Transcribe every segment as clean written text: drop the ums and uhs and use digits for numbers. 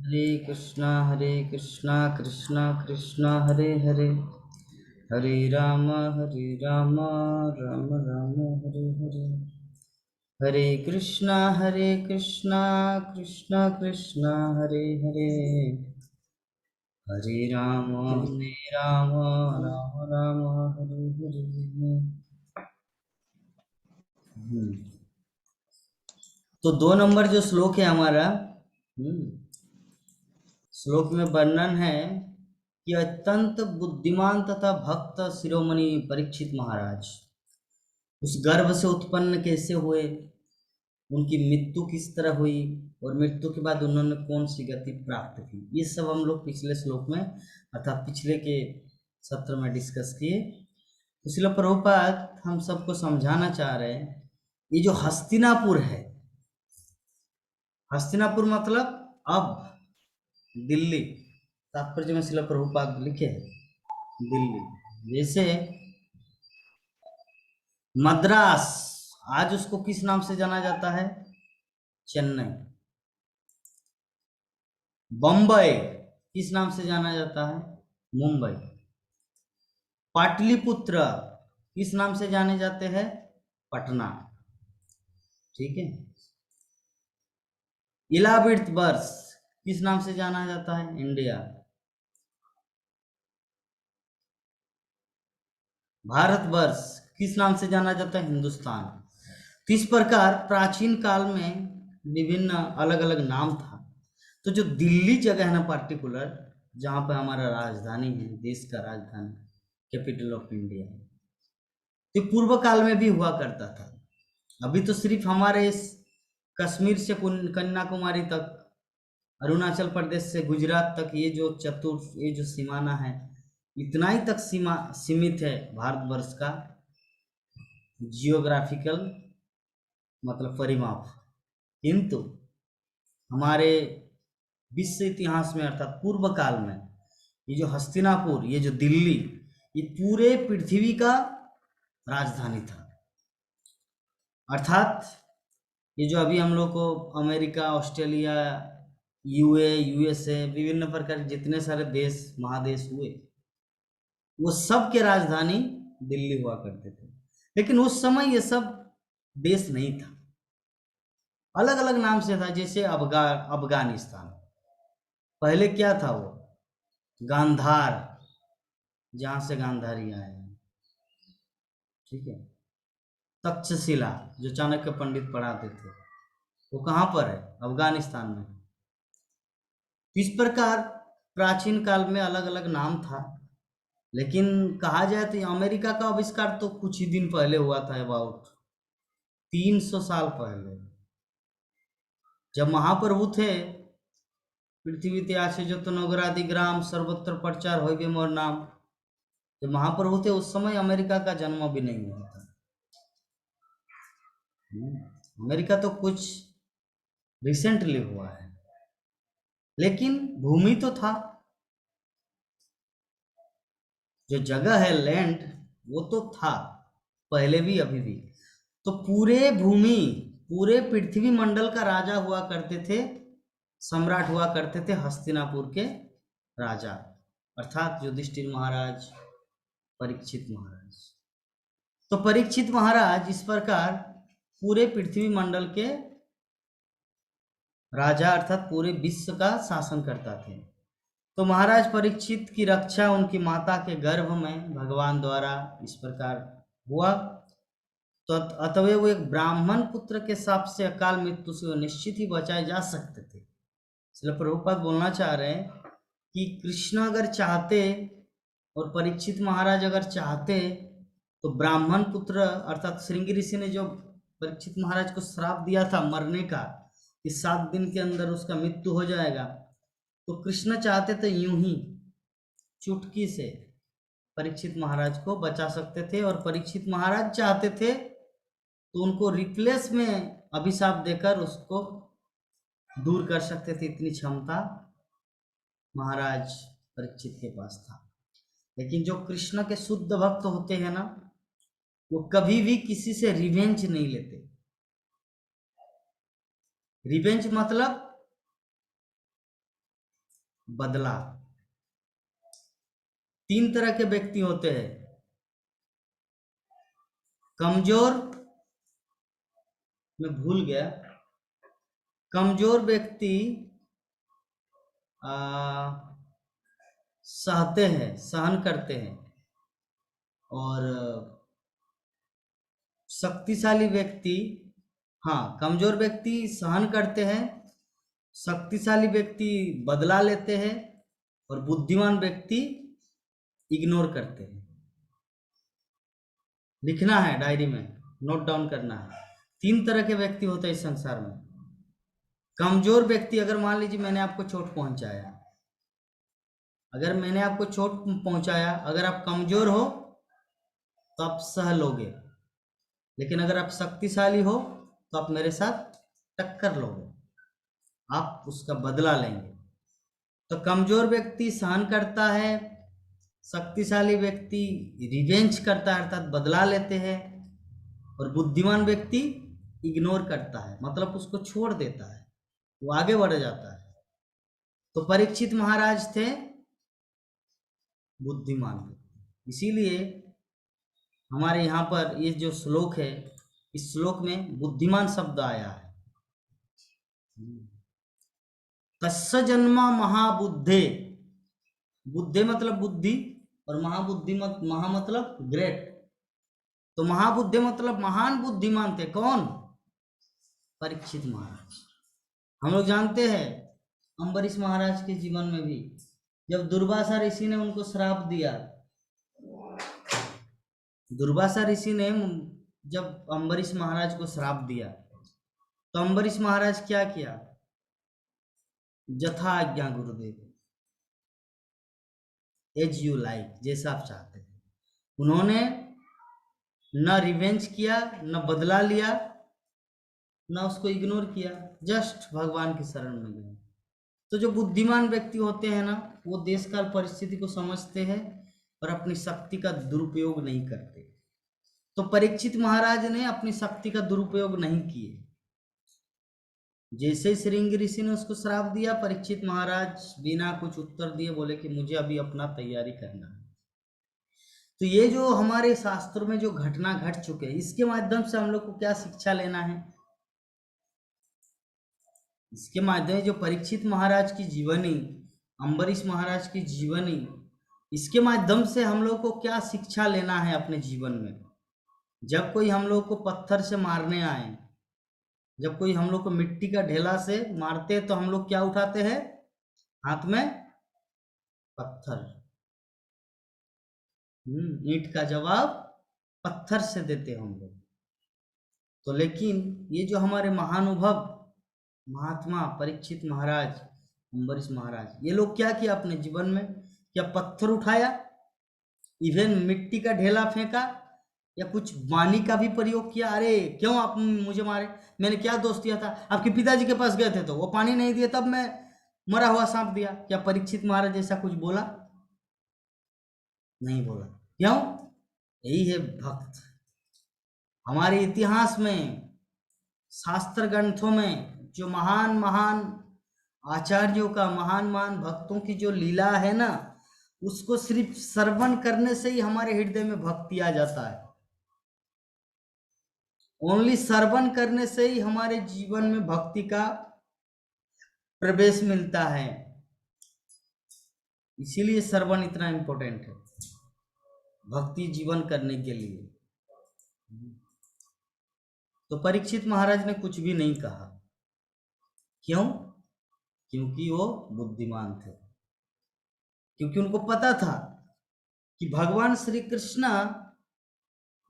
हरे कृष्णा कृष्णा कृष्णा हरे हरे, हरे राम राम राम हरे हरे। हरे कृष्णा कृष्णा कृष्णा हरे हरे, हरे राम राम राम हरे हरे। तो 2 नंबर जो श्लोक है हमारा, श्लोक में वर्णन है कि अत्यंत बुद्धिमान तथा भक्त शिरोमणि परीक्षित महाराज उस गर्भ से उत्पन्न कैसे हुए, उनकी मृत्यु किस तरह हुई और मृत्यु के बाद उन्होंने कौन सी गति प्राप्त की, ये सब हम लोग पिछले श्लोक में अर्थात पिछले के सत्र में डिस्कस किए। इसलिए प्रभुपाद हम सबको समझाना चाह रहे हैं, ये जो हस्तिनापुर है, हस्तिनापुर मतलब अब दिल्ली, तात्पर्य में शिला प्रभुपाद लिखे हैं दिल्ली। जैसे मद्रास आज उसको किस नाम से जाना जाता है, चेन्नई। बम्बई किस नाम से जाना जाता है, मुंबई। पाटलिपुत्र किस नाम से जाने जाते हैं, पटना। ठीक है। इलाहाबाद वर्ष किस नाम से जाना जाता है, इंडिया। भारतवर्ष किस नाम से जाना जाता है, हिंदुस्तान। तो इस प्रकार प्राचीन काल में विभिन्न अलग अलग नाम था। तो जो दिल्ली जगह है ना पार्टिकुलर, जहाँ पर हमारा राजधानी है, देश का राजधानी, कैपिटल ऑफ इंडिया, तो पूर्व काल में भी हुआ करता था। अभी तो सिर्फ हमारे इस कश्मीर से कन्याकुमारी तक, अरुणाचल प्रदेश से गुजरात तक, ये जो सीमाना है, इतना ही तक सीमा सीमित है भारतवर्ष का जियोग्राफिकल मतलब परिमाप। किंतु हमारे विश्व इतिहास में अर्थात पूर्व काल में ये जो हस्तिनापुर, ये जो दिल्ली, ये पूरे पृथ्वी का राजधानी था। अर्थात ये जो अभी हम लोग को अमेरिका, ऑस्ट्रेलिया, यूएसए, विभिन्न प्रकार के जितने सारे देश महादेश हुए, वो सब के राजधानी दिल्ली हुआ करते थे। लेकिन उस समय ये सब देश नहीं था, अलग अलग नाम से था। जैसे अफगानिस्तान, पहले क्या था वो, गांधार, जहां से गांधारी आए हैं। ठीक है। तक्षशिला जो चाणक्य पंडित पढ़ाते थे, वो कहाँ पर है, अफगानिस्तान में। इस प्रकार प्राचीन काल में अलग अलग नाम था। लेकिन कहा जाए तो अमेरिका का आविष्कार तो कुछ ही दिन पहले हुआ था, अबाउट 300 साल पहले, जब महाप्रभु थे। पृथ्वी त्यासे जो तो नगरादि ग्राम सर्वत्र प्रचार हो गए मोर नाम, जब महाप्रभु थे उस समय अमेरिका का जन्म भी नहीं हुआ था। अमेरिका तो कुछ रिसेंटली हुआ है, लेकिन भूमि तो था, जो जगह है लैंड, वो तो था पहले भी अभी भी। तो पूरे भूमि, पूरे पृथ्वी मंडल का राजा हुआ करते थे, सम्राट हुआ करते थे हस्तिनापुर के राजा, अर्थात युधिष्ठिर महाराज, परीक्षित महाराज। तो परीक्षित महाराज इस प्रकार पूरे पृथ्वी मंडल के राजा अर्थात पूरे विश्व का शासन करता थे। तो महाराज परीक्षित की रक्षा उनकी माता के गर्भ में भगवान द्वारा इस प्रकार हुआ। तो अतः वो एक ब्राह्मण पुत्र के शाप से, अकाल मृत्यु से वो निश्चित ही बचाए जा सकते थे। इसलिए प्रभुपाद बोलना चाह रहे हैं कि कृष्ण अगर चाहते और परीक्षित महाराज अगर चाहते, तो ब्राह्मण पुत्र अर्थात श्रृंगी ऋषि ने जो परीक्षित महाराज को श्राप दिया था मरने का, कि 7 दिन के अंदर उसका मृत्यु हो जाएगा, तो कृष्ण चाहते तो यूं ही चुटकी से परीक्षित महाराज को बचा सकते थे। और परीक्षित महाराज चाहते थे तो उनको रिप्लेस में अभिशाप देकर उसको दूर कर सकते थे, इतनी क्षमता महाराज परीक्षित के पास था। लेकिन जो कृष्ण के शुद्ध भक्त होते हैं ना, वो कभी भी किसी से रिवेंज नहीं लेते। रिवेंज मतलब बदला। तीन तरह के व्यक्ति होते हैं। कमजोर, मैं भूल गया, कमजोर व्यक्ति सहते हैं, सहन करते हैं, और शक्तिशाली व्यक्ति, हाँ, कमजोर व्यक्ति सहन करते हैं, शक्तिशाली व्यक्ति बदला लेते हैं, और बुद्धिमान व्यक्ति इग्नोर करते हैं। लिखना है डायरी में, नोट डाउन करना है। तीन तरह के व्यक्ति होते हैं इस संसार में। कमजोर व्यक्ति, अगर मान लीजिए मैंने आपको चोट पहुंचाया, अगर मैंने आपको चोट पहुंचाया, अगर आप कमजोर हो तो आप सह लोगे, लेकिन अगर आप शक्तिशाली हो तो आप मेरे साथ टक्कर लोगे, आप उसका बदला लेंगे। तो कमजोर व्यक्ति सहन करता है, शक्तिशाली व्यक्ति रिवेंज करता है अर्थात बदला लेते हैं, और बुद्धिमान व्यक्ति इग्नोर करता है, मतलब उसको छोड़ देता है, वो आगे बढ़ जाता है। तो परीक्षित महाराज थे बुद्धिमान व्यक्ति। इसीलिए हमारे यहाँ पर ये जो श्लोक है, इस श्लोक में बुद्धिमान शब्द आया है। तस्य जन्मा महाबुद्धे, बुद्धे मतलब बुद्धि, और महाबुद्धि महा मतलब ग्रेट। तो महाबुद्धे मतलब महान बुद्धिमान थे। कौन? परीक्षित महाराज। हम लोग जानते हैं अम्बरीश महाराज के जीवन में भी, जब दुर्वासा ऋषि ने उनको श्राप दिया, दुर्वासा ऋषि ने जब अम्बरीश महाराज को श्राप दिया, तो अम्बरीश महाराज क्या किया? जथा आज्ञा गुरुदेव, एज यू लाइक, जैसा आप चाहते हैं। उन्होंने न रिवेंज किया, न बदला लिया, न उसको इग्नोर किया, जस्ट भगवान की शरण में गए। तो जो बुद्धिमान व्यक्ति होते हैं ना, वो देश काल परिस्थिति को समझते हैं और अपनी शक्ति का दुरुपयोग नहीं करते। तो परीक्षित महाराज ने अपनी शक्ति का दुरुपयोग नहीं किए। जैसे श्रृंगी ऋषि ने उसको श्राप दिया, परीक्षित महाराज बिना कुछ उत्तर दिए बोले कि मुझे अभी अपना तैयारी करना है। तो ये जो हमारे शास्त्रों में जो घटना घट चुके हैं, इसके माध्यम से हम लोग को क्या शिक्षा लेना है? इसके माध्यम जो परीक्षित महाराज की जीवनी, अम्बरीश महाराज की जीवनी, इसके माध्यम से हम लोग को क्या शिक्षा लेना है अपने जीवन में? जब कोई हम लोग को पत्थर से मारने आए, जब कोई हम लोग को मिट्टी का ढेला से मारते, तो हम लोग क्या उठाते हैं? हाथ में पत्थर। ईंट का जवाब पत्थर से देते हम लोग। तो लेकिन ये जो हमारे महानुभव महात्मा परीक्षित महाराज, अम्बरीश महाराज, ये लोग क्या किया अपने जीवन में? क्या पत्थर उठाया, इवन मिट्टी का ढेला फेंका, या कुछ वाणी का भी प्रयोग किया? अरे क्यों आप मुझे मारे, मैंने क्या दोष दिया था? आपके पिताजी के पास गए थे तो वो पानी नहीं दिए, तब मैं मरा हुआ सांप दिया। क्या परीक्षित महाराज ऐसा कुछ बोला? नहीं बोला। क्यों? यही है भक्त। हमारे इतिहास में, शास्त्र ग्रंथों में जो महान महान आचार्यों का, महान महान भक्तों की जो लीला है ना, उसको सिर्फ श्रवण करने से ही हमारे हृदय में भक्ति आ जाता है। ओनली श्रवण करने से ही हमारे जीवन में भक्ति का प्रवेश मिलता है। इसीलिए श्रवण इतना इंपॉर्टेंट है भक्ति जीवन करने के लिए। तो परीक्षित महाराज ने कुछ भी नहीं कहा। क्यों? क्योंकि वो बुद्धिमान थे, क्योंकि उनको पता था कि भगवान श्री कृष्ण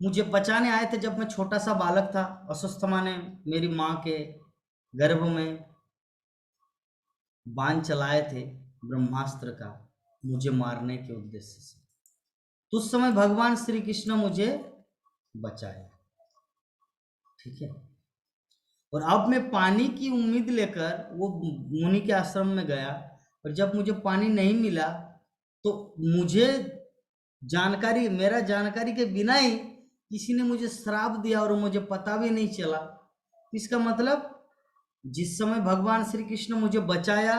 मुझे बचाने आए थे। जब मैं छोटा सा बालक था, अस्वस्थमा ने मेरी माँ के गर्भ में बाण चलाए थे ब्रह्मास्त्र का, मुझे मारने के उद्देश्य से। तो उस समय भगवान श्री कृष्ण मुझे बचाए, ठीक है। और अब मैं पानी की उम्मीद लेकर वो मुनि के आश्रम में गया, और जब मुझे पानी नहीं मिला तो मुझे जानकारी, मेरा जानकारी के बिना ही किसी ने मुझे श्राप दिया और मुझे पता भी नहीं चला। इसका मतलब जिस समय भगवान श्री कृष्ण मुझे बचाया,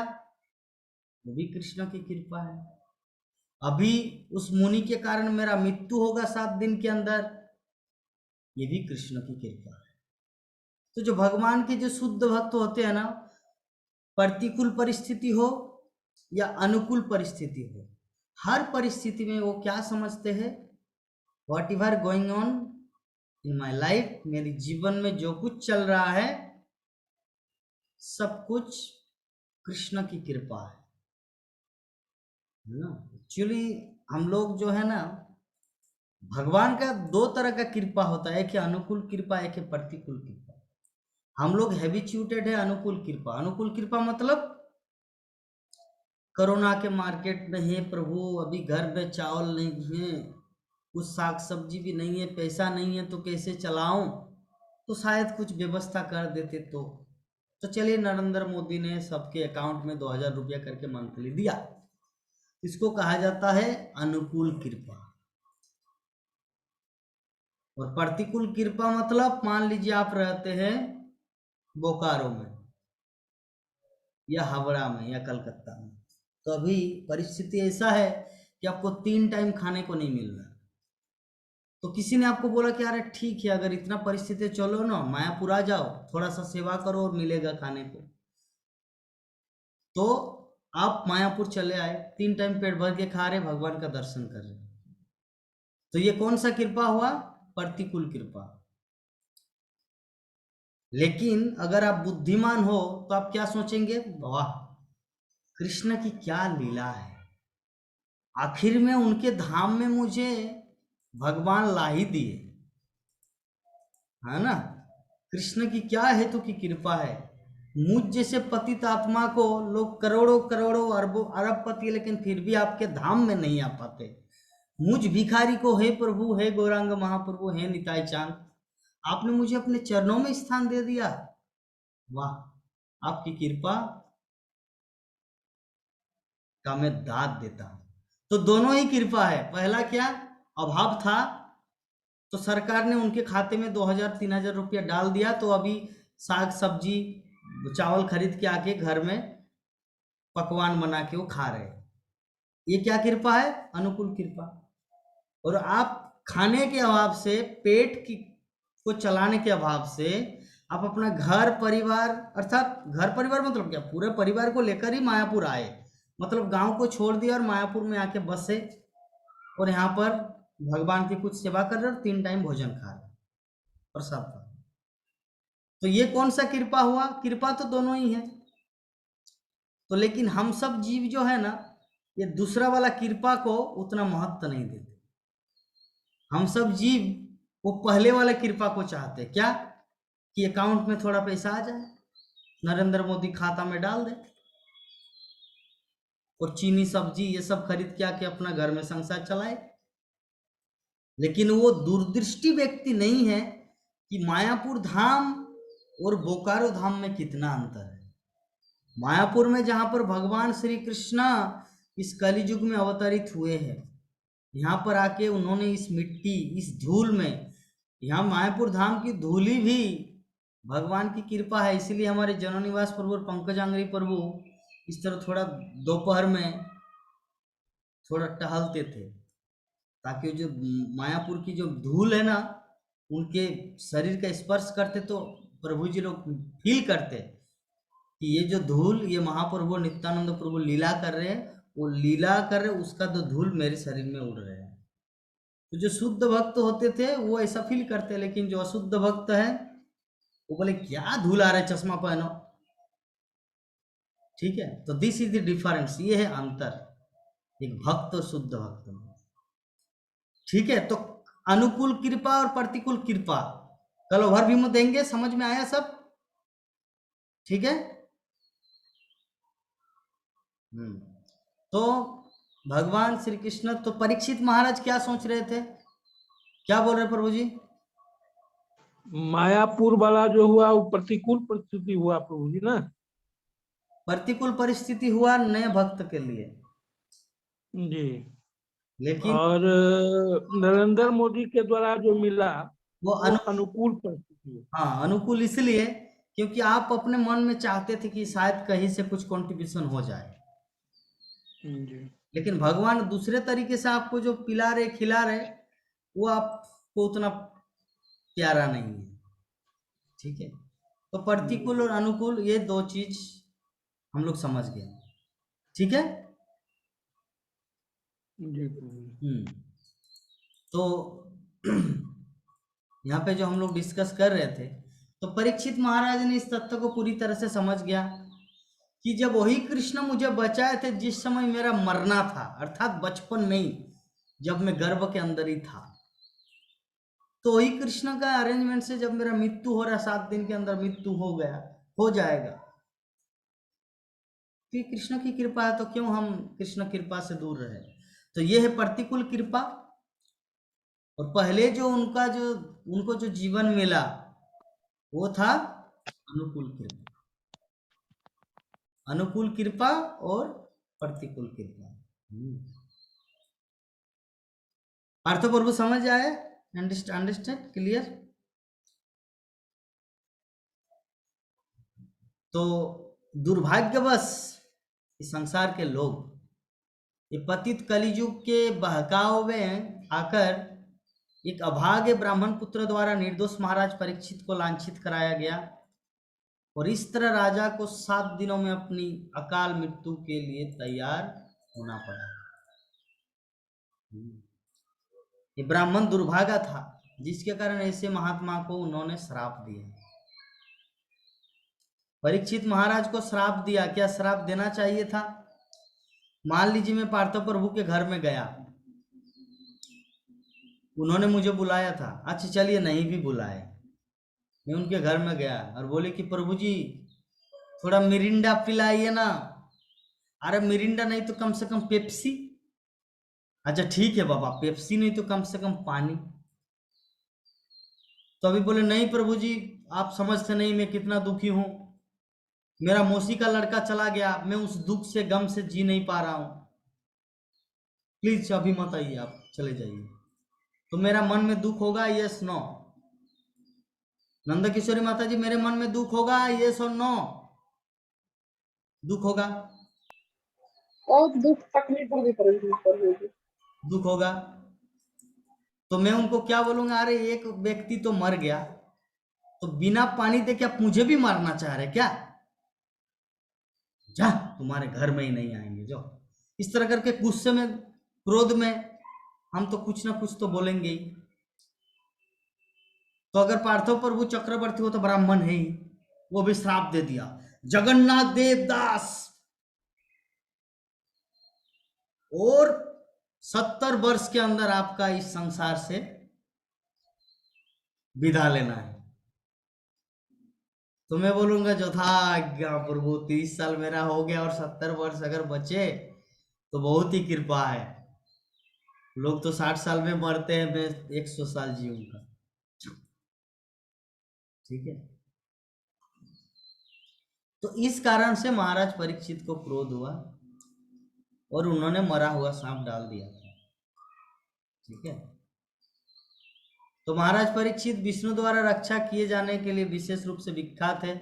वो भी कृष्ण की कृपा है। अभी उस मुनि के कारण मेरा मृत्यु होगा 7 दिन के अंदर, ये भी कृष्ण की कृपा है। तो जो भगवान के जो शुद्ध भक्त होते हैं ना, प्रतिकूल परिस्थिति हो या अनुकूल परिस्थिति हो, हर परिस्थिति में वो क्या समझते हैं, what ever going on in my life, मेरे जीवन में जो कुछ चल रहा है सब कुछ कृष्ण की कृपा है ना। एक्चुअली हम लोग जो है ना, भगवान का 2 तरह का कृपा होता है, एक है अनुकूल कृपा, एक है प्रतिकूल कृपा। हम लोग हैबिचुएटेड है अनुकूल कृपा। अनुकूल कृपा मतलब कोरोना के मार्केट में है प्रभु, अभी घर में चावल नहीं है, कुछ साग सब्जी भी नहीं है, पैसा नहीं है तो कैसे चलाऊं, तो शायद कुछ व्यवस्था कर देते तो चलिए नरेंद्र मोदी ने सबके अकाउंट में 2000 रुपया करके मंथली दिया, इसको कहा जाता है अनुकूल कृपा। और प्रतिकूल कृपा मतलब मान लीजिए आप रहते हैं बोकारो में या हावड़ा में या कलकत्ता में, तो अभी परिस्थिति ऐसा है कि आपको 3 टाइम खाने को नहीं मिल रहा, तो किसी ने आपको बोला कि अरे ठीक है, अगर इतना परिस्थिति चलो ना मायापुर आ जाओ, थोड़ा सा सेवा करो और मिलेगा खाने को, तो आप मायापुर चले आए, 3 टाइम पेट भर के खा रहे, भगवान का दर्शन कर रहे, तो ये कौन सा कृपा हुआ, प्रतिकूल कृपा। लेकिन अगर आप बुद्धिमान हो तो आप क्या सोचेंगे, वाह कृष्ण की क्या लीला है, आखिर में उनके धाम में मुझे भगवान ला ही दिए, है ना। कृष्ण की क्या हेतु की कृपा है, मुझ जैसे पतित आत्मा को लोग करोड़ों करोड़ों अरबों अरबपति, लेकिन फिर भी आपके धाम में नहीं आ पाते, मुझ भिखारी को हे प्रभु, हे गौरांग महाप्रभु, हे निताई चांद, आपने मुझे अपने चरणों में स्थान दे दिया, वाह आपकी कृपा का मैं दाद देता हूं। तो दोनों ही कृपा है। पहला क्या, अभाव था तो सरकार ने उनके खाते में 2000-3000 रुपया डाल दिया, तो अभी साग सब्जी चावल खरीद के आके घर में पकवान बना के वो खा रहे, ये क्या कृपा है, अनुकूल कृपा। और आप खाने के अभाव से, पेट की को चलाने के अभाव से आप अपना घर परिवार, अर्थात घर परिवार मतलब क्या, पूरे परिवार को लेकर ही मायापुर आए, मतलब गांव को छोड़ दिया और मायापुर में आके बसे, और यहाँ पर भगवान की कुछ सेवा कर रहे और 3 टाइम भोजन खा रहे प्रसाद का। तो ये कौन सा कृपा हुआ, कृपा तो दोनों ही है। तो लेकिन हम सब जीव जो है ना, ये दूसरा वाला कृपा को उतना महत्व नहीं देते। हम सब जीव वो पहले वाला कृपा को चाहते, क्या कि अकाउंट में थोड़ा पैसा आ जाए, नरेंद्र मोदी खाता में डाल दे, और चीनी सब्जी ये सब खरीद के आके अपना घर में संसार चलाए। लेकिन वो दूरदृष्टि व्यक्ति नहीं है कि मायापुर धाम और बोकारो धाम में कितना अंतर है। मायापुर में जहां पर भगवान श्री कृष्ण इस कलियुग में अवतरित हुए हैं, यहाँ पर आके उन्होंने इस मिट्टी, इस धूल में, यहाँ मायापुर धाम की धूली भी भगवान की कृपा है। इसीलिए हमारे जनोनिवास प्रभु और पंकजांगरी प्रभु इस तरह थोड़ा दोपहर में थोड़ा टहलते थे, ताकि जो मायापुर की जो धूल है ना, उनके शरीर का स्पर्श करते तो प्रभु जी लोग फील करते कि ये जो धूल, ये महाप्रभु नित्यानंद प्रभु लीला कर रहे हैं, वो लीला कर रहे, उसका तो धूल मेरे शरीर में उड़ रहे हैं। तो जो शुद्ध भक्त होते थे वो ऐसा फील करते, लेकिन जो अशुद्ध भक्त है वो बोले क्या धूल आ रहा है, चश्मा पहनो, ठीक है। तो दिस इज द डिफरेंस, ये है अंतर एक भक्त और शुद्ध भक्त में, ठीक है। तो अनुकूल कृपा और प्रतिकूल कृपा कल ओवरव्यू देंगे, समझ में आया सब, ठीक है। तो भगवान श्री कृष्ण, तो परीक्षित महाराज क्या सोच रहे थे, क्या बोल रहे प्रभु जी, मायापुर वाला जो हुआ वो प्रतिकूल परिस्थिति हुआ प्रभु जी ना, प्रतिकूल परिस्थिति हुआ नए भक्त के लिए, जी। लेकिन और नरेंद्र मोदी के द्वारा जो मिला वो वो अनुकूल परिस्थिति। हाँ अनुकूल इसलिए क्योंकि आप अपने मन में चाहते थे कि शायद कहीं से कुछ कंट्रीब्यूशन हो जाए, जी। लेकिन भगवान दूसरे तरीके से आपको जो पिला रहे खिला रहे वो आपको उतना प्यारा नहीं है। ठीक है, तो प्रतिकूल और अनुकूल ये दो चीज हम लोग समझ गए। ठीक है। जी प्रभु जी। तो यहाँ पे जो हम लोग डिस्कस कर रहे थे, तो परीक्षित महाराज ने इस तथ्य को पूरी तरह से समझ गया कि जब वही कृष्ण मुझे बचाए थे जिस समय मेरा मरना था, अर्थात बचपन में ही, जब मैं गर्भ के अंदर ही था, तो वही कृष्ण का अरेंजमेंट से जब मेरा मृत्यु हो रहा, 7 दिन के अंदर मृत्यु हो गया, हो जाएगा, तो ये कृष्ण की कृपा है, तो क्यों हम कृष्ण कृपा से दूर रहे। तो ये है प्रतिकूल कृपा। और पहले जो उनको जो जीवन मिला वो था अनुकूल कृपा। अनुकूल कृपा और प्रतिकूल कृपा। अर्थ प्रभु समझ आए? अंडरस्टैंड? क्लियर? तो दुर्भाग्यवश इस संसार के लोग ये पतित कलियुग के बहकाव में आकर एक अभागे ब्राह्मण पुत्र द्वारा निर्दोष महाराज परीक्षित को लांछित कराया गया, और इस तरह राजा को 7 दिनों में अपनी अकाल मृत्यु के लिए तैयार होना पड़ा। ये ब्राह्मण दुर्भागा था जिसके कारण ऐसे महात्मा को उन्होंने श्राप दिया। परीक्षित महाराज को श्राप दिया। क्या श्राप देना चाहिए था? मान लीजिए मैं पार्थ प्रभु के घर में गया, उन्होंने मुझे बुलाया था, अच्छा चलिए नहीं भी बुलाए, मैं उनके घर में गया और बोले कि प्रभु जी थोड़ा मिरिंडा पिलाइए ना। अरे मिरिंडा नहीं तो कम से कम पेप्सी। अच्छा ठीक है बाबा, पेप्सी नहीं तो कम से कम पानी। तो अभी बोले नहीं प्रभु जी आप समझते नहीं मैं कितना दुखी हूं, मेरा मौसी का लड़का चला गया, मैं उस दुख से गम से जी नहीं पा रहा हूं, प्लीज अभी मत आइए, आप चले जाइए। तो मेरा मन में दुख होगा? Yes no? नंद किशोरी माता जी मेरे मन में दुख होगा? यस और नो? दुख होगा? और दुख तकलीफ होगी प्रभु जी। दुख होगा। तो मैं उनको क्या बोलूंगा? अरे एक व्यक्ति तो मर गया, तो बिना पानी दे क्या मुझे भी मारना चाह रहे क्या? जा तुम्हारे घर में ही नहीं आएंगे जो। इस तरह करके गुस्से में क्रोध में हम तो कुछ ना कुछ तो बोलेंगे ही। तो अगर पार्थव प्रभु चक्रवर्ती हो तो ब्राह्मण है ही, वो भी श्राप दे दिया, जगन्नाथ देवदास और 70 वर्ष के अंदर आपका इस संसार से विदा लेना है। तो मैं बोलूंगा जो था आज्ञा प्रभु, 30 साल मेरा हो गया और 70 वर्ष अगर बचे तो बहुत ही कृपा है। लोग तो 60 साल में मरते हैं, मैं 100 साल जीऊंगा। ठीक है। तो इस कारण से महाराज परीक्षित को क्रोध हुआ और उन्होंने मरा हुआ सांप डाल दिया था। ठीक है। तो महाराज परीक्षित विष्णु द्वारा रक्षा किए जाने के लिए विशेष रूप से विख्यात है।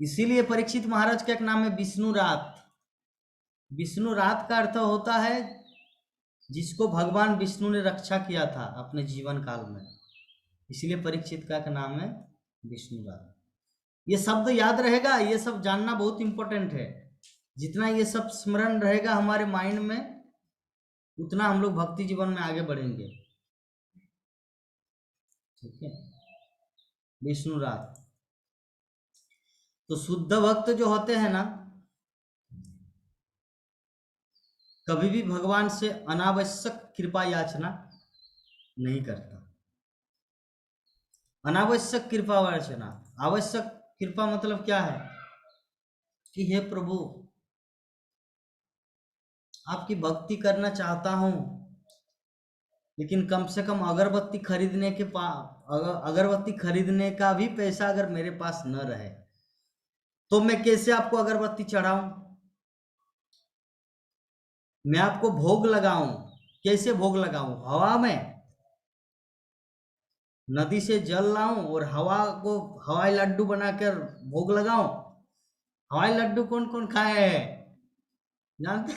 इसीलिए परीक्षित महाराज का एक नाम है विष्णु रात। विष्णु रात का अर्थ होता है जिसको भगवान विष्णु ने रक्षा किया था अपने जीवन काल में, इसलिए परीक्षित का नाम है विष्णु रात। ये शब्द याद रहेगा, ये सब जानना बहुत इंपॉर्टेंट है। जितना ये सब स्मरण रहेगा हमारे माइंड में उतना हम लोग भक्ति जीवन में आगे बढ़ेंगे। ठीक है। विष्णु रात। तो शुद्ध भक्त जो होते हैं ना, कभी भी भगवान से अनावश्यक कृपा याचना नहीं करता। अनावश्यक कृपा याचना, आवश्यक कृपा मतलब क्या है कि हे प्रभु आपकी भक्ति करना चाहता हूं, लेकिन कम से कम अगरबत्ती खरीदने का भी पैसा अगर मेरे पास न रहे तो मैं कैसे आपको अगरबत्ती चढ़ाऊं, मैं आपको भोग लगाऊं। कैसे भोग लगाऊं? हवा में नदी से जल लाऊं और हवा को हवाई लड्डू बनाकर भोग लगाऊं? हवाई लड्डू कौन कौन खाए हैं जानते?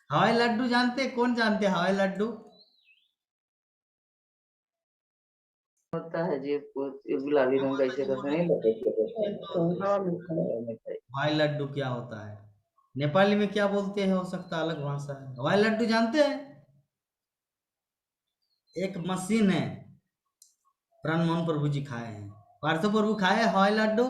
हवाई लड्डू जानते? कौन जानते हैं हवाई लड्डू? होता है जी, ये गुलाबी रंग का ऐसे करके नहीं लपेट के देते हैं। हवा में खाना। मिठाई। हवाई लड्डू क्या होता है? नेपाली में क्या बोलते हैं, हो सकता है अलग भाषा है। हवाई लड्डू जानते हैं? एक मशीन है, प्राण मोहन प्रभु जी खाए हैं, पार्थो प्रभु खाए हैं हवाई लड्डू?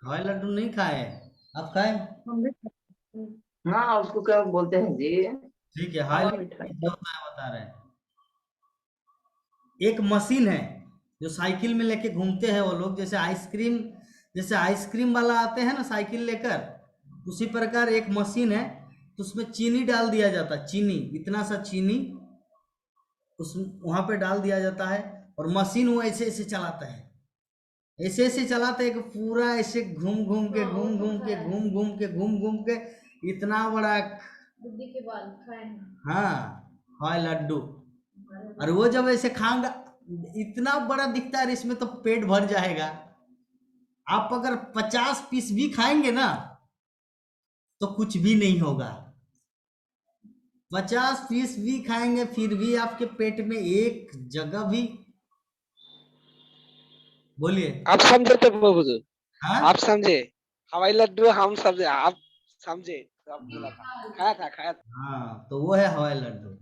हवाई लड्डू नहीं खाए हैं, आप खाए? हम भी खाते हैं। हाँ, उसको क्या बोलते हैं जी? ठीक है, हवाई हवा लड्डू मिठाई। क्या होता है बता रहे हैं। एक मशीन है जो साइकिल में लेके घूमते हैं वो लोग, जैसे आइसक्रीम वाला आते हैं ना साइकिल लेकर, उसी प्रकार एक मशीन है, तो उसमें चीनी डाल दिया जाता है, चीनी, इतना सा चीनी उस वहां पे डाल दिया जाता है, और मशीन वो ऐसे ऐसे चलाता है, ऐसे ऐसे चलाता है कि पूरा ऐसे घूम घूम के घूम घूम के घूम घूम के घूम घूम के इतना बड़ा, बुद्धि के बाल खाए हैं। हाँ, हवाई लड्डू। और वो जब ऐसे खाएंगा इतना बड़ा दिखता है, इसमें तो पेट भर जाएगा। आप अगर 50 पीस भी खाएंगे ना तो कुछ भी नहीं होगा। 50 पीस भी खाएंगे फिर भी आपके पेट में एक जगह भी, बोलिए। आप समझे तो प्रभु जी, हाँ आप समझे। हवाई लड्डू हम समझे, आप समझे तो आप बोला था, खाया था। हाँ, तो वो है हवाई लड्डू।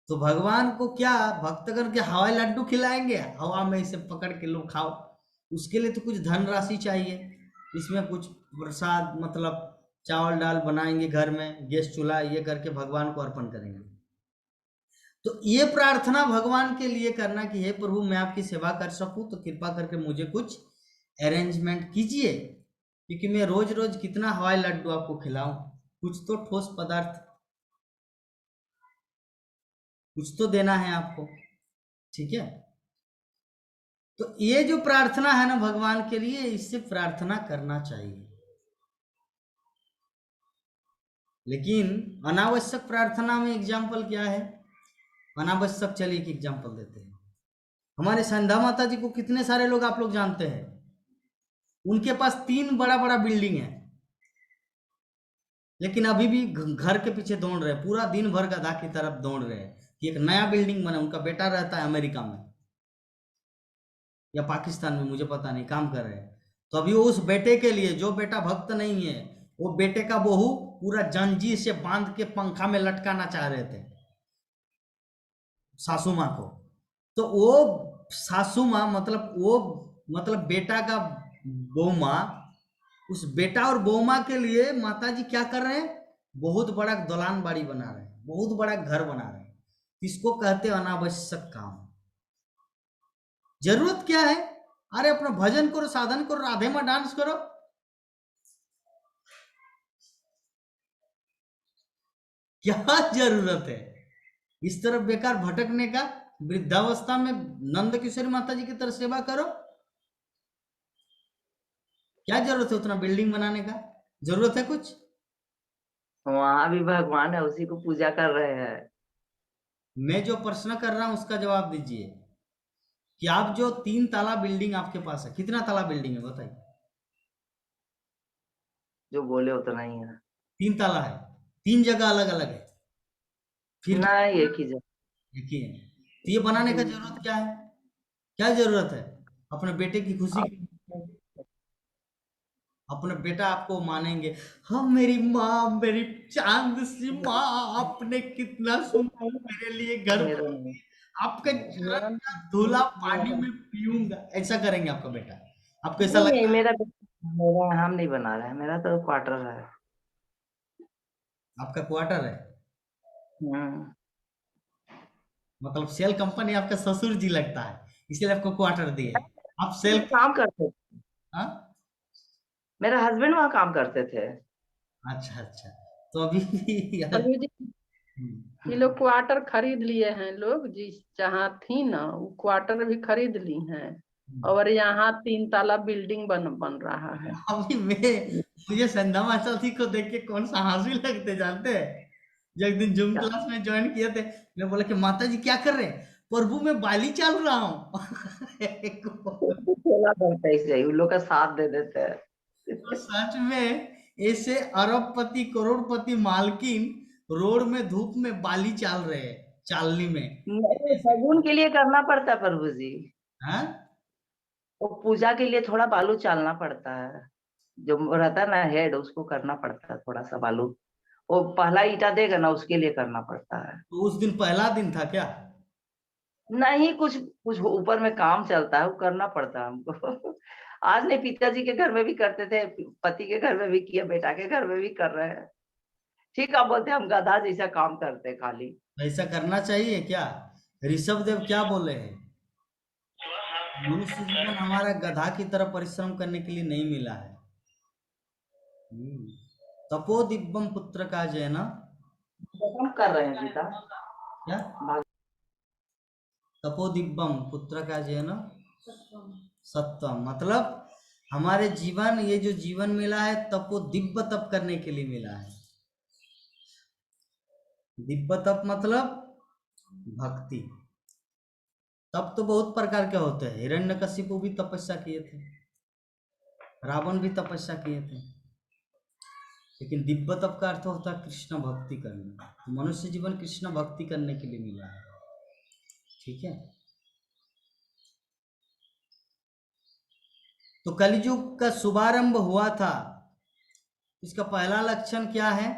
तो भगवान को क्या भक्तगण के हवाई लड्डू खिलाएंगे, हवा में इसे पकड़ के लो खाओ, उसके लिए तो कुछ धनराशि चाहिए। इसमें कुछ प्रसाद मतलब चावल दाल बनाएंगे घर में, गैस चूल्हा, ये करके भगवान को अर्पण करेंगे। तो ये प्रार्थना भगवान के लिए करना कि हे प्रभु मैं आपकी सेवा कर सकूं तो कृपा करके मुझे कुछ अरेंजमेंट कीजिए, क्योंकि मैं रोज रोज कितना हवाई लड्डू आपको खिलाऊं, कुछ तो ठोस पदार्थ कुछ तो देना है आपको, ठीक है। तो ये जो प्रार्थना है ना भगवान के लिए, इससे प्रार्थना करना चाहिए। लेकिन अनावश्यक प्रार्थना में एग्जाम्पल क्या है? अनावश्यक, चलिए एक एग्जाम्पल देते हैं। हमारे संध्या माता जी को कितने सारे लोग आप लोग जानते हैं, उनके पास 3 बड़ा बड़ा बिल्डिंग है, लेकिन अभी भी घर के पीछे दौड़ रहे हैं, पूरा दिन भर गधा की तरफ दौड़ रहे हैं कि एक नया बिल्डिंग बने। उनका बेटा रहता है अमेरिका में या पाकिस्तान में, मुझे पता नहीं, काम कर रहे हैं। तो अभी वो उस बेटे के लिए, जो बेटा भक्त नहीं है, वो बेटे का बहू पूरा जंजीर से बांध के पंखा में लटकाना चाह रहे थे सासू माँ को। तो वो सासू माँ मतलब बेटा का बहू माँ, उस बेटा और बहू माँ के लिए माता जी क्या कर रहे हैं, बहुत बड़ा दलान बाड़ी बना रहे हैं, बहुत बड़ा घर बना रहे हैं। इसको कहते हैं अनावश्यक काम। जरूरत क्या है? अरे अपना भजन करो, साधन करो, राधे माँ डांस करो। क्या जरूरत है इस तरफ बेकार भटकने का? वृद्धावस्था में नंद किशोरी माता जी की तरह सेवा करो। क्या जरूरत है उतना बिल्डिंग बनाने का? जरूरत है कुछ? वहाँ भी भगवान है, उसी को पूजा कर रहे हैं। मैं जो प्रश्न कर रहा हूं उसका जवाब दीजिए कि आप जो 3 ताला बिल्डिंग आपके पास है, कितना ताला बिल्डिंग है बताइए? जो बोले उतना ही है। 3 ताला है, 3 जगह अलग अलग है, फिर ना एक ही जगह। एक ही है। तो ये बनाने का जरूरत क्या है? क्या जरूरत है? अपने बेटे की खुशी की, अपने बेटा आपको मानेंगे, हम मेरी माँ, मेरी चांद सी माँ, आपने कितना सुंदर मेरे लिए घर मेरा बनाया, नहीं। आपका जरा धुला पानी में पीऊंगा, ऐसा करेंगे आपका बेटा? आपको ऐसा नहीं, लगता है? मेरा हम नहीं बना रहे हैं, मेरा तो क्वार्टर है। आपका क्वार्टर है, हम्म। मतलब सेल कंपनी आपका ससुर जी लगता है, इसलिए आपको क्वार्टर दिए। आप सेल, काम करते थे, हाँ, मेरा हस्बैंड वहाँ काम करते थे। अच्छा अच्छा, तो अभी भी प्रभु जी, ये लोग क्वार्टर खरीद लिए हैं, लोग जिस जहाँ थी ना वो क्वार्टर भी खरीद ली हैं, और यहाँ 3 ताला बिल्डिंग बन रहा है। अभी मुझे संध्या माता जी को देख के कौन सा हंसी लगते जानते हैं? जब एक दिन जूम क्लास में ज्वाइन किए थे, मैं बोला कि माता जी क्या कर रहे हैं? प्रभु मैं बाली चल रहा हूँ। थोड़ा बहुत ऐसे ही उन लोग का साथ दे देते हैं। तो सच में ऐसे अरबपति करोड़पति मालकिन रोड में धूप में बाली चाल रहे हैं, चालनी में। नहीं, शगुन के लिए करना पड़ता है प्रभु जी, हाँ, वो पूजा के लिए थोड़ा बालू चालना पड़ता है, जो रहता है ना हेड, उसको करना पड़ता है थोड़ा सा बालू, वो पहला ईटा देगा ना उसके लिए करना पड़ता है। तो उस दिन पहला दिन था क्या? नहीं, कुछ कुछ ऊपर में काम चलता है, वो करना पड़ता है हमको। आज नहीं, पिताजी के घर में भी करते थे, पति के घर में भी किया, बेटा के घर में भी कर रहे हैं। ठीक है, बोलते हैं, हम गधा जैसा काम करते हैं खाली। ऐसा करना चाहिए क्या? ऋषभ देव क्या बोले हैं? मनुष्य जीवन हमारा गधा की तरह परिश्रम करने के लिए नहीं मिला है। तपो दिव्यम पुत्र का जय ना। हम कर रहे हैं गीता। क्या? तपो दिव्यम पुत्र का जय ना सत्वम, मतलब हमारे जीवन, ये जो जीवन मिला है तपो दिव्य तप करने के लिए मिला है। दिव्य तप मतलब भक्ति। तप तो बहुत प्रकार के होते हैं। हिरण्यकशिपु भी तपस्या किए थे, रावण भी तपस्या किए थे, लेकिन दिव्य तप का अर्थ होता है कृष्ण भक्ति करना। तो मनुष्य जीवन कृष्ण भक्ति करने के लिए मिला है। ठीक है, तो कलियुग का शुभारंभ हुआ था, इसका पहला लक्षण क्या है?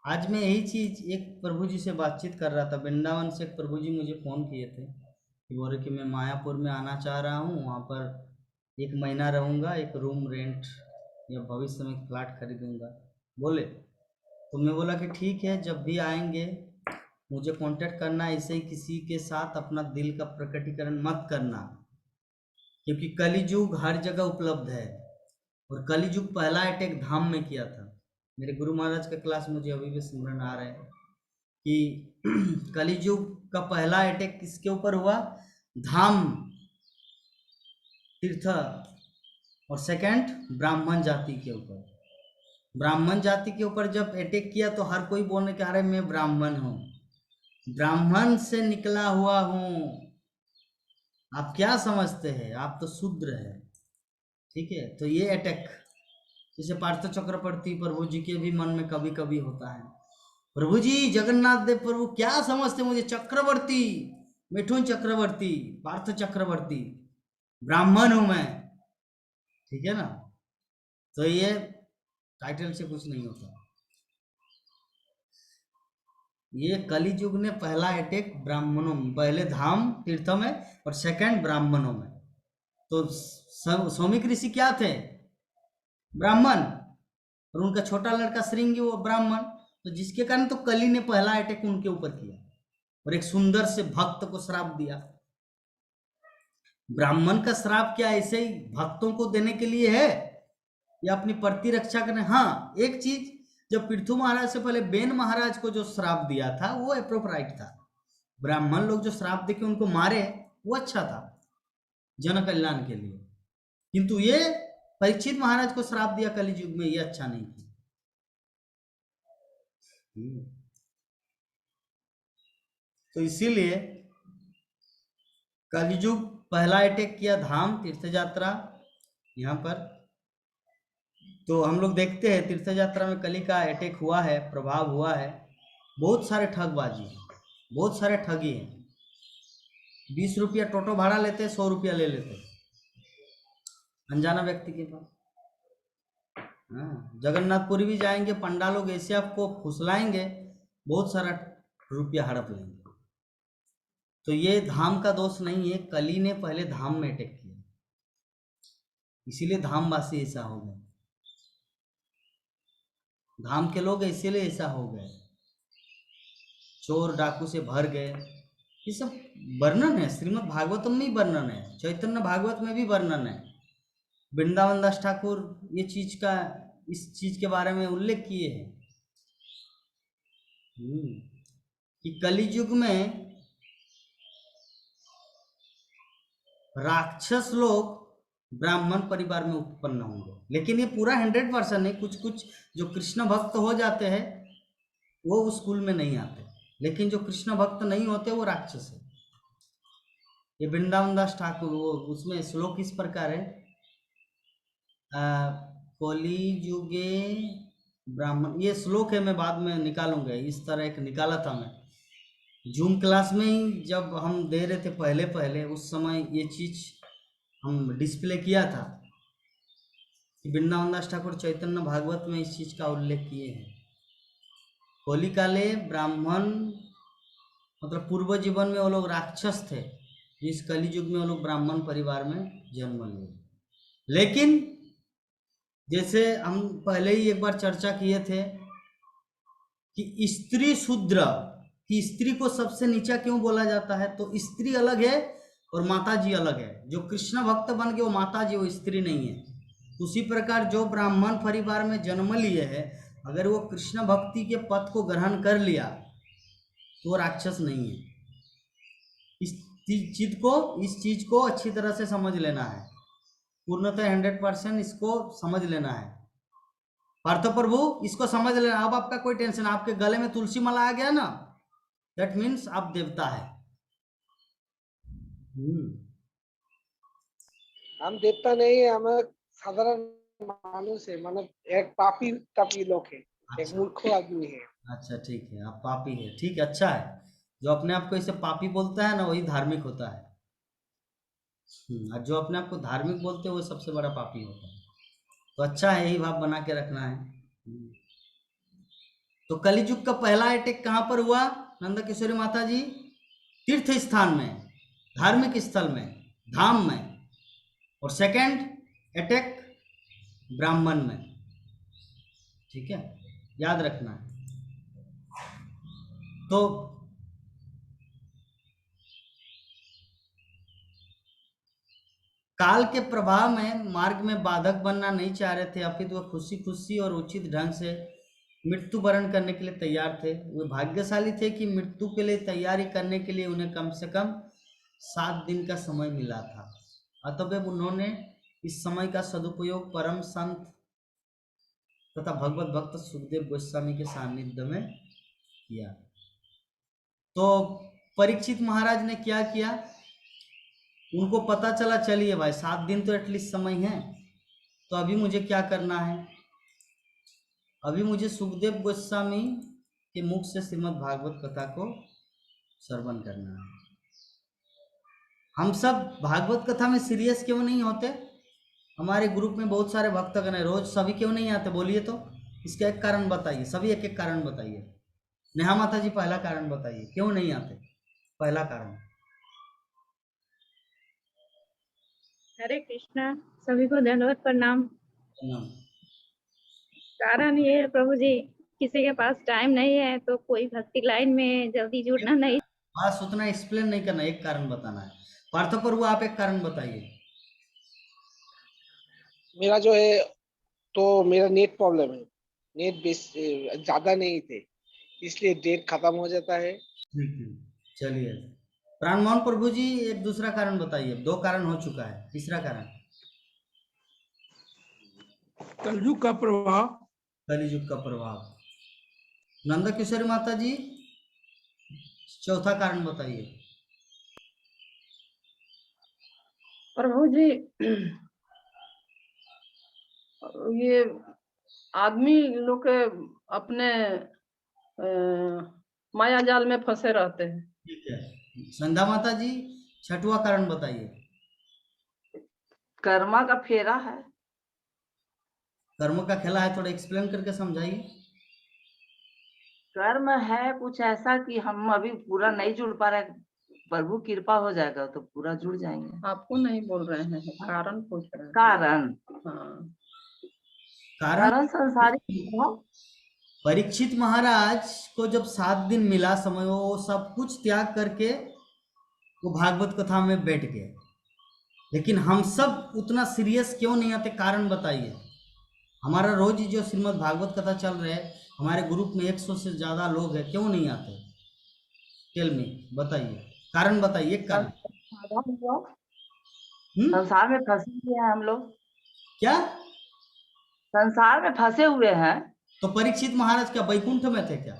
आज मैं यही चीज एक प्रभु जी से बातचीत कर रहा था, वृंदावन से एक प्रभु जी मुझे फोन किए थे कि बोले कि मैं मायापुर में आना चाह रहा हूँ, वहाँ पर 1 महीना रहूँगा, एक रूम रेंट या भविष्य में फ्लैट खरीदूंगा बोले। तो मैं बोला कि ठीक है, जब भी आएंगे मुझे कांटेक्ट करना, ऐसे ही किसी के साथ अपना दिल का प्रकटीकरण मत करना, क्योंकि कलियुग हर जगह उपलब्ध है। और कलियुग पहला अटैक धाम में किया था। मेरे गुरु महाराज का क्लास मुझे अभी भी स्मरण आ रहा है कि कलियुग का पहला अटैक किसके ऊपर हुआ? धाम तीर्थ, और सेकंड ब्राह्मण जाति के ऊपर। ब्राह्मण जाति के ऊपर जब अटैक किया तो हर कोई बोलने के आ रहे मैं ब्राह्मण हूँ, ब्राह्मण से निकला हुआ हूँ, आप क्या समझते हैं, आप तो शूद्र है। ठीक है, तो ये अटैक जैसे पार्थ चक्रवर्ती प्रभु जी के भी मन में कभी कभी होता है, प्रभु जी जगन्नाथ देव प्रभु क्या समझते मुझे, चक्रवर्ती, मिठुन चक्रवर्ती, पार्थ चक्रवर्ती, ब्राह्मण हूं मैं। ठीक है ना, तो ये टाइटल से कुछ नहीं होता। ये कलियुग ने पहला अटैक ब्राह्मणों में, पहले धाम तीर्थ में और सेकंड ब्राह्मणों में। तो सौमिक ऋषि क्या थे? ब्राह्मण, और उनका छोटा लड़का श्रृंगी वो ब्राह्मण। तो जिसके कारण तो कली ने पहला अटैक उनके ऊपर किया और एक सुंदर से भक्त को श्राप दिया। ब्राह्मण का श्राप क्या ऐसे ही भक्तों को देने के लिए है या अपनी प्रतिरक्षा करने? हाँ, एक चीज, जब पृथु महाराज से पहले बेन महाराज को जो श्राप दिया था वो एप्रोप्राइट था। ब्राह्मण लोग जो श्राप देके उनको मारे वो अच्छा था जन कल्याण के लिए, किंतु ये परीक्षित महाराज को श्राप दिया कलियुग में, ये अच्छा नहीं किया। तो इसीलिए कलियुग पहला अटैक किया धाम तीर्थ यात्रा यहाँ पर। तो हम लोग देखते हैं तीर्थ यात्रा में कली का अटैक हुआ है, प्रभाव हुआ है, बहुत सारे ठगबाजी हैं, बहुत सारे ठगी हैं। 20 रुपया टोटो भाड़ा लेते हैं, 100 रुपया ले लेते हैं अनजाना व्यक्ति के पास। हाँ, जगन्नाथपुरी भी जाएंगे, पंडा लोग ऐसे आपको फुसलाएंगे, बहुत सारा रुपया हड़प लेंगे। तो ये धाम का दोष नहीं है, कली ने पहले धाम में अटैक किया, इसीलिए धामवासी ऐसा हो गए, धाम के लोग इसीलिए ऐसा हो गए, चोर डाकू से भर गए। ये सब वर्णन है, श्रीमद् भागवतम में वर्णन है, चैतन्य भागवत में भी वर्णन है। वृंदावन दास ठाकुर ये चीज का, इस चीज के बारे में उल्लेख किए हैं कि कलियुग में राक्षस लोग ब्राह्मण परिवार में उत्पन्न होंगे, लेकिन ये पूरा 100% नहीं, कुछ कुछ जो कृष्ण भक्त हो जाते हैं वो उस कुल में नहीं आते, लेकिन जो कृष्ण भक्त नहीं होते वो राक्षस है। ये वृंदावन दास ठाकुर, वो उसमें श्लोक इस प्रकार है, कली युगे ब्राह्मण, ये श्लोक है, मैं बाद में निकालूंगा, इस तरह एक निकाला था मैं जूम क्लास में ही, जब हम दे रहे थे पहले पहले, उस समय ये चीज हम डिस्प्ले किया था कि वृंदावन दास ठाकुर चैतन्य भागवत में इस चीज का उल्लेख किए हैं। होली काले ब्राह्मण, मतलब पूर्व जीवन में वो लोग राक्षस थे, इस कली युग में वो लोग ब्राह्मण परिवार में जन्म लिए। लेकिन जैसे हम पहले ही एक बार चर्चा किए थे कि स्त्री शूद्र, कि स्त्री को सबसे नीचा क्यों बोला जाता है, तो स्त्री अलग है और माता जी अलग है। जो कृष्ण भक्त बन गए वो माता जी, वो स्त्री नहीं है। उसी प्रकार जो ब्राह्मण परिवार में जन्म लिए है, अगर वो कृष्ण भक्ति के पथ को ग्रहण कर लिया तो वो राक्षस नहीं है। इस चीज को अच्छी तरह से समझ लेना है, पूर्णतः 100% इसको समझ लेना है। पार्थ प्रभु इसको समझ लेना। अब आपका कोई टेंशन, आपके गले में तुलसी माला आ गया ना, दैट मीन्स आप देवता है। हम देवता नहीं है, हम साधारण मानुष है, मतलब एक पापी टापी लोग है, एक अच्छा मूर्ख आदमी है। अच्छा, ठीक है, आप पापी है, ठीक है, अच्छा है। जो अपने आप को इसे पापी बोलता है ना, वही धार्मिक होता है। और जो अपने आप को धार्मिक बोलते हैं वो सबसे बड़ा पापी होता है। तो अच्छा है, यही भाव बना के रखना है। तो कलियुग का पहला अटैक कहाँ पर हुआ नंदा किशोरी माता जी? तीर्थ स्थान में, धार्मिक स्थल में, धाम में। और सेकंड अटैक ब्राह्मण में। ठीक है, याद रखना है। तो काल के प्रभाव में मार्ग में बाधक बनना नहीं चाह रहे थे, अपितु वह खुशी खुशी और उचित ढंग से मृत्यु वरण करने के लिए तैयार थे। वे भाग्यशाली थे कि मृत्यु के लिए तैयारी करने के लिए उन्हें कम से कम 7 दिन का समय मिला था। अतः उन्होंने इस समय का सदुपयोग परम संत तथा भगवत भक्त सुखदेव गोस्वामी के सानिध्य में किया। तो परीक्षित महाराज ने क्या किया, उनको पता चला, चलिए भाई 7 दिन तो एटलीस्ट समय है, तो अभी मुझे क्या करना है, अभी मुझे सुखदेव गोस्वामी के मुख से श्रीमद् भागवत कथा को श्रवण करना है। हम सब भागवत कथा में सीरियस क्यों नहीं होते? हमारे ग्रुप में बहुत सारे भक्तगण हैं, रोज सभी क्यों नहीं आते बोलिए तो? इसका एक कारण बताइए, सभी एक एक कारण बताइए। नेहा माता जी पहला कारण बताइए, क्यों नहीं आते? पहला कारण। हरे कृष्णा, सभी को दंडवत प्रणाम। कारण ये है प्रभु जी, किसी के पास टाइम नहीं है तो कोई भक्ति लाइन में जल्दी जुड़ना नहीं। बस उतना एक्सप्लेन नहीं करना, एक कारण बताना है। पार्थ प्रभु आप एक कारण बताइए। मेरा जो है, तो मेरा नेट प्रॉब्लम है, नेट बेस ज्यादा नहीं थे, इसलिए डेट खत्म हो जाता है। ठीक है, चलिए। प्राणमोहन प्रभु जी एक दूसरा कारण बताइए। 2 कारण हो चुका है, तीसरा कारण। कलयुग का प्रभाव। कलियुग का प्रभाव। नंदा किशोरी माता जी चौथा कारण बताइए। प्रभु जी, ये आदमी लोग के अपने माया जाल में फंसे रहते हैं। ठीक है, संध्या माता जी छठवां कारण बताइए। कर्मा का फेरा है। कर्म का खेला है, थोड़ा एक्सप्लेन करके समझाइए। कर्म है कुछ ऐसा कि हम अभी पूरा नहीं जुड़ पा रहे, प्रभु कृपा हो जाएगा तो पूरा जुड़ जाएंगे। आपको नहीं बोल रहे हैं, कारण पूछ रहे हैं। कारण हाँ, कारण संसारिक हो। परीक्षित महाराज को जब 7 दिन मिला समय, वो सब कुछ त्याग करके वो भागवत कथा में बैठ गए। लेकिन हम सब उतना सीरियस क्यों नहीं आते? कारण बताइए। हमारा रोज जो श्रीमद् भागवत कथा चल रहे है, हमारे ग्रुप में 100 से ज्यादा लोग हैं, क्यों नहीं आते? टेल मी, बताइए, कारण बताइए, एक कारण। संसार में फंसे हुए हैं हम लोग, क्या? संसार में फंसे हुए हैं। तो परीक्षित महाराज क्या वैकुंठ में थे क्या?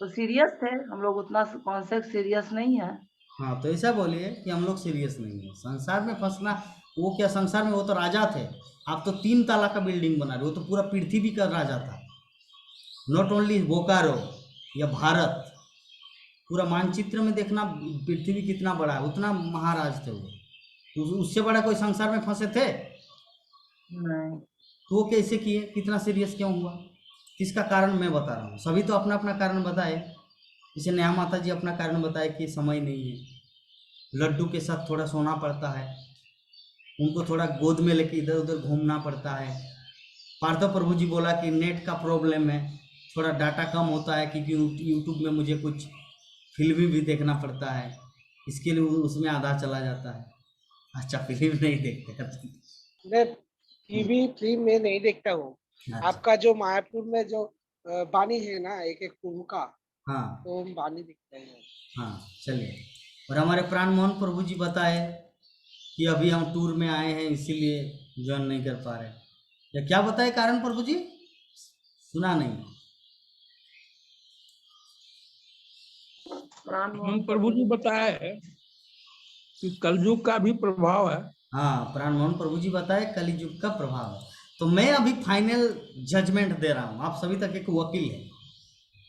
तो सीरियस थे हम लोग, उतना कौन से सीरियस नहीं है। हाँ, तो ऐसा बोलिए कि हम लोग सीरियस नहीं है संसार में फंसना। वो क्या संसार में, वो तो राजा थे। आप तो 3 ताला का बिल्डिंग बना रहे हो, वो तो पूरा पृथ्वी का राजा था। नॉट ओनली बोकारो या भारत, पूरा मानचित्र में देखना पृथ्वी कितना बड़ा है, उतना महाराज थे वो। उससे बड़ा कोई संसार में फंसे थे? नहीं। तो वो कैसे किए, कितना सीरियस क्यों हुआ? इसका कारण मैं बता रहा हूँ। सभी तो अपना अपना कारण बताए। जैसे नेहा माता जी अपना कारण बताए कि समय नहीं है, लड्डू के साथ थोड़ा सोना पड़ता है, उनको थोड़ा गोद में लेके इधर उधर घूमना पड़ता है। पार्थव प्रभु जी बोला कि नेट का प्रॉब्लम है, थोड़ा डाटा कम होता है क्योंकि यूट्यूब में मुझे कुछ फिल्म भी देखना पड़ता है, इसके लिए उसमें आधा चला जाता है। अच्छा, फिल्म नहीं देखते? मैं टीवी फिल्म में नहीं देखता हूँ। अच्छा, आपका जो मायापुर में जो बानी है ना, एक एक कुंभ का, हाँ तो हम बानी दिखते हैं। हाँ, चलिए। और हमारे प्राण मोहन प्रभु जी बताए कि अभी हम टूर में आए हैं इसीलिए ज्वाइन नहीं कर पा रहे। या क्या बताए कारण प्रभु जी? सुना नहीं। प्राण हम प्रभु जी बताए है कि कलयुग का भी प्रभाव है। हाँ, प्राण मोहन प्रभु जी बताए कलियुग का प्रभाव है। तो मैं अभी फाइनल जजमेंट दे रहा हूँ। आप सभी तक एक वकील है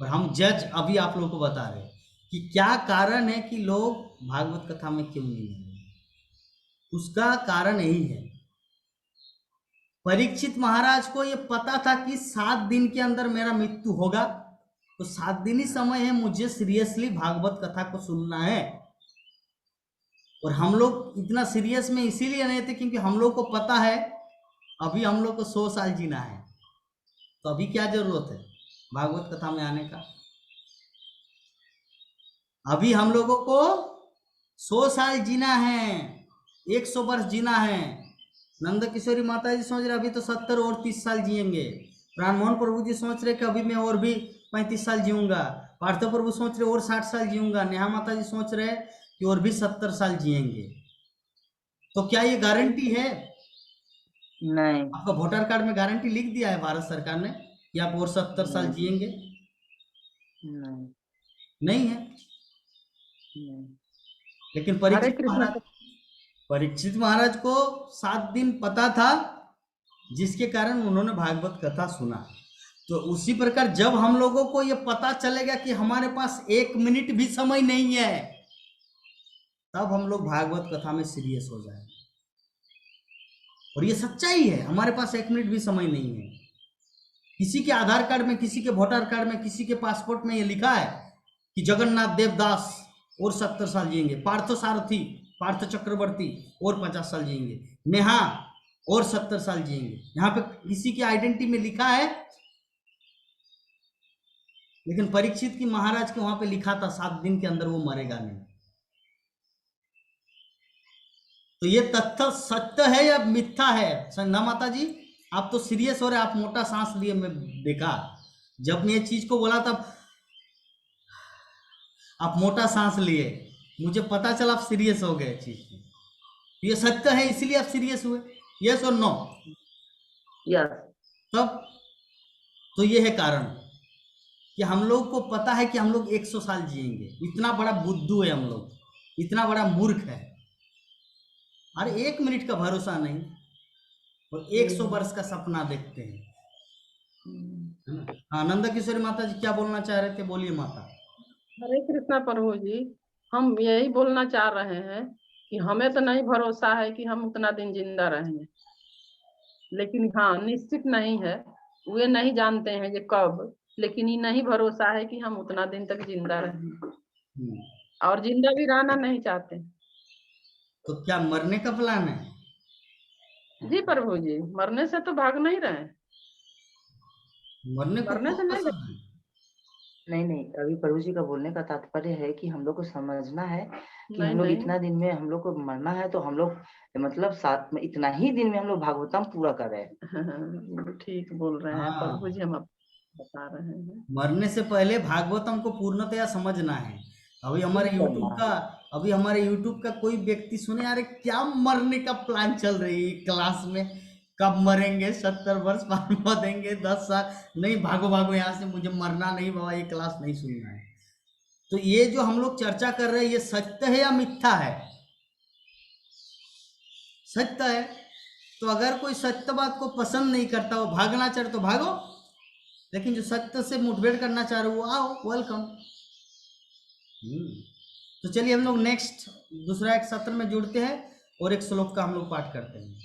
और हम जज अभी आप लोगों को बता रहे हैं कि क्या कारण है कि लोग भागवत कथा में क्यों नहीं आ रहे। उसका कारण यही है, परीक्षित महाराज को ये पता था कि 7 दिन के अंदर मेरा मृत्यु होगा, तो 7 दिन ही समय है, मुझे सीरियसली भागवत कथा को सुनना है। और हम लोग इतना सीरियस में इसीलिए नहीं थे क्योंकि हम लोग को पता है अभी हम लोग को 100 साल जीना है। तो अभी क्या जरूरत है भागवत कथा में आने का? अभी हम लोगों को 100 साल जीना है, 100 वर्ष जीना है। नंद किशोरी माता जी सोच रहे अभी तो 70 और 30 साल जिएंगे। प्राण मोहन प्रभु जी सोच रहे कि अभी मैं और भी 35 साल जीऊंगा। पार्थव प्रभु सोच रहे और 60 साल जीऊंगा। नेहा माता जी सोच रहे कि और भी 70 साल जिएंगे। तो क्या ये गारंटी है? नहीं। आपका वोटर कार्ड में गारंटी लिख दिया है भारत सरकार ने कि आप और 70 साल जिएंगे? नहीं। नहीं है। नहीं। लेकिन हरे कृष्ण। परीक्षित महाराज को 7 दिन पता था, जिसके कारण उन्होंने भागवत कथा सुना। तो उसी प्रकार जब हम लोगों को ये पता चलेगा कि हमारे पास 1 मिनट भी समय नहीं है, तब हम लोग भागवत कथा में सीरियस हो जाएंगे। और ये सच्चाई है, हमारे पास 1 मिनट भी समय नहीं है। किसी के आधार कार्ड में, किसी के वोटर कार्ड में, किसी के पासपोर्ट में ये लिखा है कि जगन्नाथ देवदास और 70 साल जिएंगे, पार्थ सारथी, पार्थ चक्रवर्ती और 50 साल जिएंगे, नेहा और 70 साल जिएंगे। यहाँ पे किसी की आइडेंटिटी में लिखा है, लेकिन परीक्षित की महाराज के वहां पे लिखा था 7 दिन के अंदर वो मरेगा नहीं। तो ये तथ्य सत्य है या मिथ्या है? संध्या माता जी आप तो सीरियस हो रहे, आप मोटा सांस लिए, मैं देखा जब मैं ये चीज को बोला तब आप मोटा सांस लिए, मुझे पता चला आप सीरियस हो गए चीज में। ये सत्य है इसीलिए आप सीरियस हुए, यस और नो? यस। तब तो ये है कारण कि हम लोग को पता है कि हम लोग 100 साल जिएंगे। इतना बड़ा बुद्धू है हम लोग, इतना बड़ा मूर्ख है। अरे 1 मिनट का भरोसा नहीं और 100 वर्ष का सपना देखते हैं। हाँ, नंदा किशोरी माता जी क्या बोलना चाह रहे थे? बोलिए माता। हरे कृष्णा प्रभु जी, हम यही बोलना चाह रहे हैं कि हमें तो नहीं भरोसा है कि हम उतना दिन जिंदा रहेंगे, लेकिन हाँ निश्चित नहीं है, वे नहीं जानते हैं ये कब, लेकिन ये नहीं भरोसा है कि हम उतना दिन तक जिंदा रहेंगे और जिंदा भी रहना नहीं चाहते। तो क्या मरने का प्लान है? जी प्रभु जी, मरने से तो भाग नहीं रहे, मरने को मरने से कौन नहीं पसंद है? नहीं नहीं, अभी प्रभु जी का बोलने का तात्पर्य है कि हम लोग को समझना है कि नहीं हम लोग नहीं। इतना दिन में हम लोग को मरना है, तो हम लोग मतलब साथ में इतना ही दिन में हम लोग भागवतम पूरा कर रहे हैं। ठीक बोल रहे हैं हाँ, प्रभु जी, हम आपको बता रहे हैं। मरने से पहले भागवतम को पूर्णतया समझना है। अभी हमारे यूट्यूब का कोई व्यक्ति सुने, अरे क्या मरने का प्लान चल रही है क्लास में, कब मरेंगे, 70 वर्ष पार देंगे, 10 साल नहीं, भागो भागो यहाँ से, मुझे मरना नहीं बाबा, ये क्लास नहीं सुनना है। तो ये जो हम लोग चर्चा कर रहे हैं ये सत्य है या मिथ्या है? सत्य है। तो अगर कोई सत्य बात को पसंद नहीं करता, वो भागना चाहे तो भागो, लेकिन जो सत्य से मुठभेड़ करना चाह रहे हो वो आओ, वेलकम। तो चलिए हम लोग नेक्स्ट दूसरा एक सत्र में जुड़ते हैं और एक श्लोक का हम लोग पाठ करते हैं।